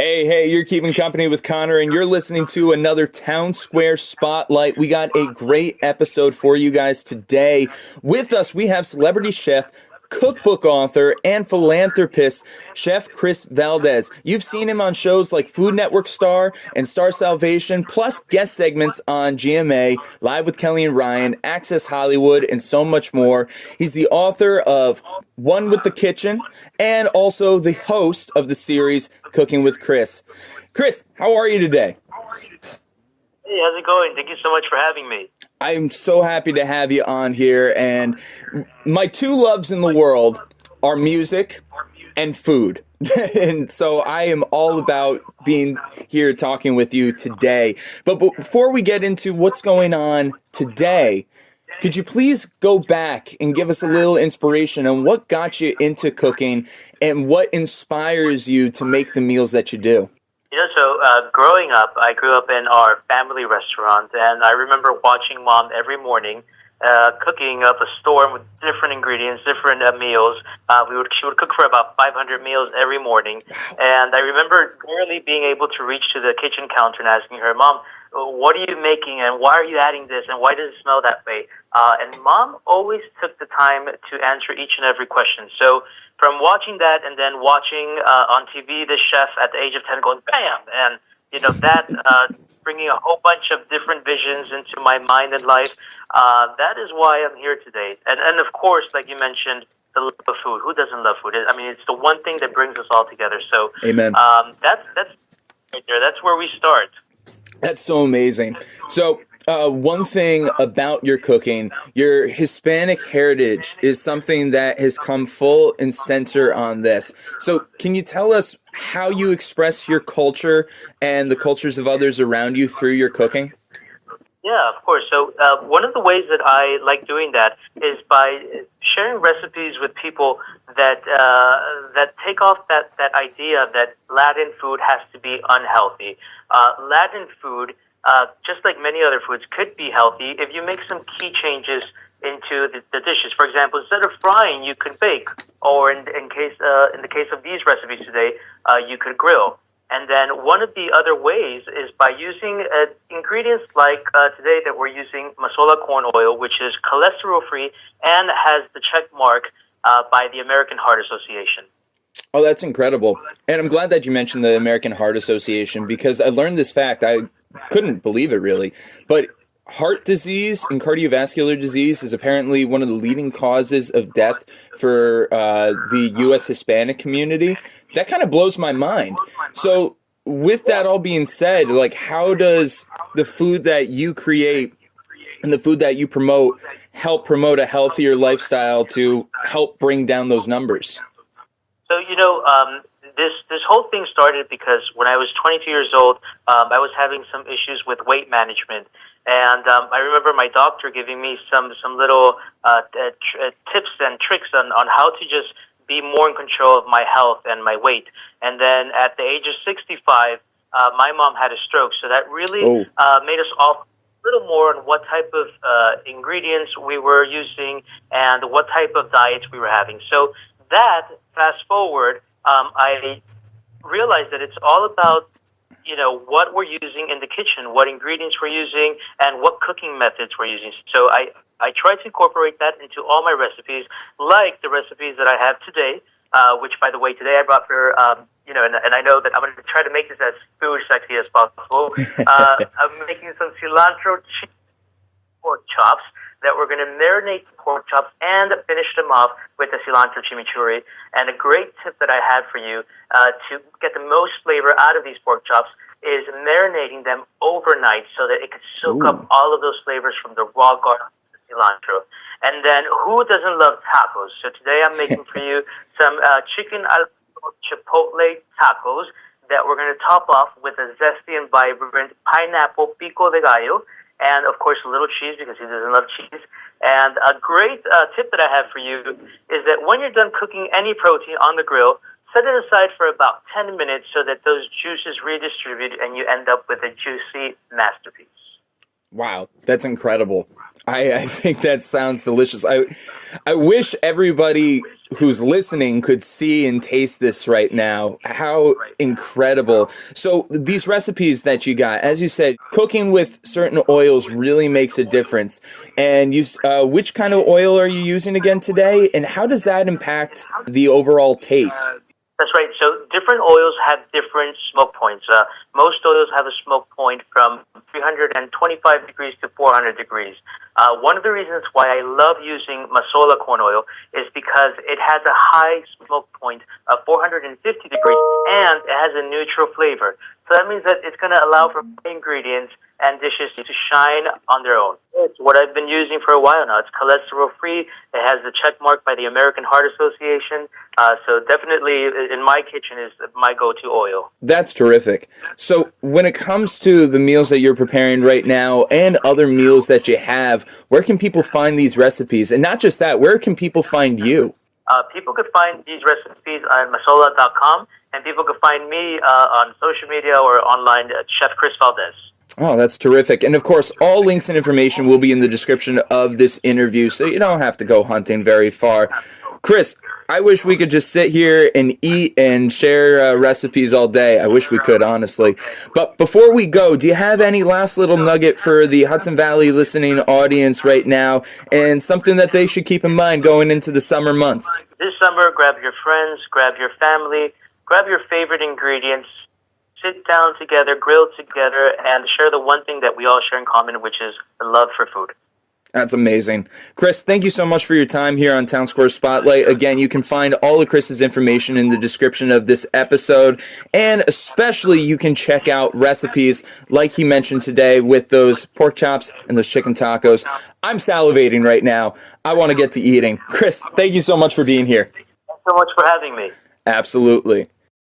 Hey, you're keeping company with Connor, and you're listening to another Town Square Spotlight. We got a great episode for you guys today. With us, we have celebrity chef, cookbook author, and philanthropist, Chef Chris Valdes. You've seen him on shows like Food Network Star and Star Salvation, plus guest segments on GMA, Live with Kelly and Ryan, Access Hollywood, and so much more. He's the author of One with the Kitchen, and also the host of the series Cooking with Chris. Chris, how are you today? Hey, how's it going? Thank you so much for having me. I'm so happy to have you on here, and my two loves in the world are music and food. And so I am all about being here talking with you today. But before we get into what's going on today, could you please go back and give us a little inspiration on what got you into cooking and what inspires you to make the meals that you do? Growing up, I grew up in our family restaurant, and I remember watching Mom every morning cooking up a storm with different ingredients, different meals. She would cook for about 500 meals every morning, and I remember barely being able to reach to the kitchen counter and asking her, "Mom, what are you making, and why are you adding this, and why does it smell that way?" And Mom always took the time to answer each and every question. So from watching that and then watching on TV the chef at the age of 10 going bam, and that bringing a whole bunch of different visions into my mind and life, that is why I'm here today. And of course, like you mentioned, the love of food. Who doesn't love food? I mean, it's the one thing that brings us all together. So Amen. That's right there. That's where we start. That's so amazing. So one thing about your cooking, your Hispanic heritage is something that has come full and center on this. So can you tell us how you express your culture and the cultures of others around you through your cooking? Yeah, of course. So one of the ways that I like doing that is by sharing recipes with people that take off that idea that Latin food has to be unhealthy. Latin food, just like many other foods, could be healthy if you make some key changes into the dishes. For example, instead of frying, you could bake, or in the case of these recipes today, you could grill. And then one of the other ways is by using ingredients like today that we're using masola corn oil, which is cholesterol-free and has the check mark by the American Heart Association. Oh, that's incredible. And I'm glad that you mentioned the American Heart Association, because I learned this fact. I couldn't believe it, really. But heart disease and cardiovascular disease is apparently one of the leading causes of death for the U.S. Hispanic community. That kind of blows my mind. So with that all being said, like, how does the food that you create and the food that you promote help promote a healthier lifestyle to help bring down those numbers? So, this whole thing started because when I was 22 years old, I was having some issues with weight management. And I remember my doctor giving me some little tips and tricks on how to just be more in control of my health and my weight. And then at the age of 65, my mom had a stroke. So that really made us all a little more on what type of ingredients we were using and what type of diets we were having. So that, fast forward, I realized that it's all about what we're using in the kitchen, what ingredients we're using, and what cooking methods we're using. So I try to incorporate that into all my recipes, like the recipes that I have today, which, by the way, today I brought for, and I know that I'm going to try to make this as food sexy as possible. I'm making some cilantro cheese pork chops that we're going to marinate the pork chops and finish them off with the cilantro chimichurri. And a great tip that I have for you to get the most flavor out of these pork chops is marinating them overnight so that it can soak up all of those flavors from the raw garlic to the cilantro. And then who doesn't love tacos? So today I'm making for you some chicken al chipotle tacos that we're going to top off with a zesty and vibrant pineapple pico de gallo, and of course a little cheese because he doesn't love cheese. And a great tip that I have for you is that when you're done cooking any protein on the grill, set it aside for about 10 minutes so that those juices redistribute and you end up with a juicy masterpiece. Wow, that's incredible. I think that sounds delicious. I wish everybody who's listening could see and taste this right now. How incredible. So these recipes that you got, as you said, cooking with certain oils really makes a difference. And which kind of oil are you using again today? And how does that impact the overall taste? That's right. So different oils have different smoke points. Most oils have a smoke point from 325 degrees to 400 degrees. One of the reasons why I love using masola corn oil is because it has a high smoke point of 450 degrees and it has a neutral flavor. So that means that it's going to allow for ingredients and dishes to shine on their own. It's what I've been using for a while now. It's cholesterol-free. It has the check mark by the American Heart Association. So definitely in my kitchen is my go-to oil. That's terrific. So when it comes to the meals that you're preparing right now and other meals that you have, where can people find these recipes? And not just that, where can people find you? People could find these recipes on masola.com, and people could find me on social media or online at Chef Chris Valdes. Oh, that's terrific. And of course, all links and information will be in the description of this interview, so you don't have to go hunting very far. Chris, I wish we could just sit here and eat and share recipes all day. I wish we could, honestly. But before we go, do you have any last little nugget for the Hudson Valley listening audience right now, and something that they should keep in mind going into the summer months? This summer, grab your friends, grab your family, grab your favorite ingredients, sit down together, grill together, and share the one thing that we all share in common, which is the love for food. That's amazing. Chris, thank you so much for your time here on Town Square Spotlight. Again, you can find all of Chris's information in the description of this episode, and especially you can check out recipes like he mentioned today with those pork chops and those chicken tacos. I'm salivating right now. I want to get to eating. Chris, thank you so much for being here. Thanks so much for having me. Absolutely.